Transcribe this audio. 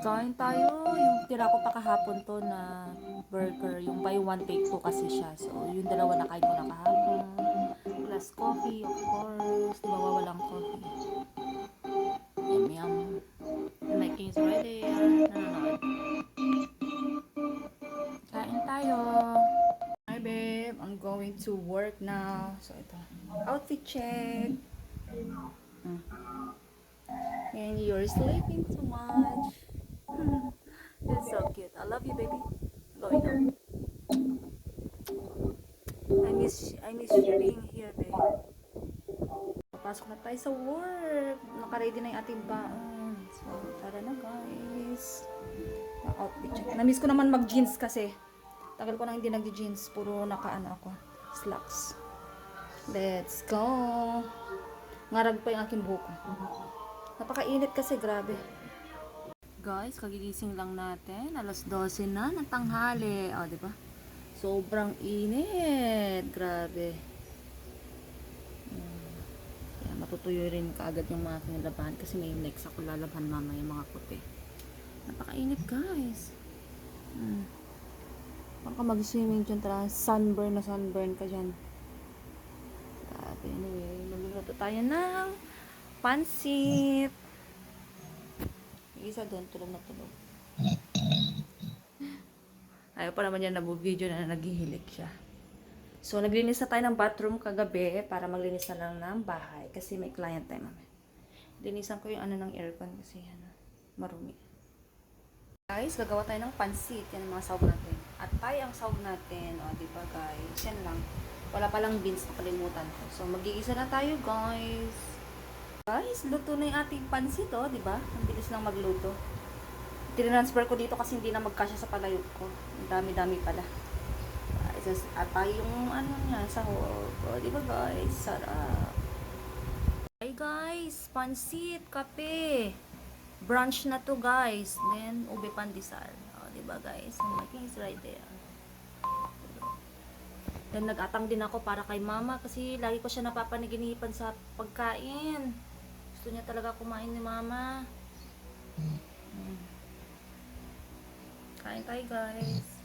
Kain tayo. Yung tira ko pa kahapon to na burger. Yung buy one take two kasi siya. So, yung dalawa na kain ko na kahapon. Plus coffee, of course. Di ba walang coffee? Yum, yum. And my king's right there. Nanonood. Kain tayo. Hi, babe. I'm going to work now. So, ito. Outfit check. Hmm. And you're sleeping too much. You're so cute. I love you, baby. Going now. I miss you being here, babe. Papasok na tayo sa work. Naka-ready na yung ating baon. So, tara na, guys. Ang outfit check. Na-miss ko naman mag-jeans kasi. Tagal ko na hindi nag-jeans. Puro naka-ano ako. Slacks. Let's go. Ngarag pa yung aking buhok. Napakainit kasi, grabe. Guys, kagigising lang natin. Alas 12 na ng tanghali. O, diba? Sobrang init. Grabe. Kaya matutuyo rin kaagad yung mga kinalabahan kasi may next ako lalaban mamaya yung mga puti. Napakainit, guys. Baka mag-swimming dyan. Tara, sunburn na sunburn ka dyan. Grabe. Anyway, magluluto tayo ng pansit. Yung isa doon, tulog na tulog. Ayaw pa naman yan nabu-video na naghihilik siya. So, naglinis na tayo ng bathroom kagabi para maglinis na lang ng bahay. Kasi may client tayo mamaya. Linisan ko yung ano ng aircon kasi ano, marumi. Guys, gagawa tayo ng pansit. Yan ang mga sahog natin. At tayo ang sahog natin. O, diba guys? Yan lang. Wala palang beans, nakalimutan ko. So, mag-iisa na tayo guys. Guys, luto na yung ating pansit, oh, diba? Ang bilis lang magluto. Tinransfer ko dito kasi hindi na magkasya sa palayok ko. Ang dami-dami pala. At tayo yung ano niya, sahog. O, diba guys? Sarap. Hi guys, pansit, kape. Brunch na to guys. Then, ube pandesal. O, diba guys? My king is right there. Then, nag-atang din ako para kay mama kasi lagi ko siya napapanaginipan sa pagkain. Gusto niya talaga kumain ni mama. Kain tayo guys.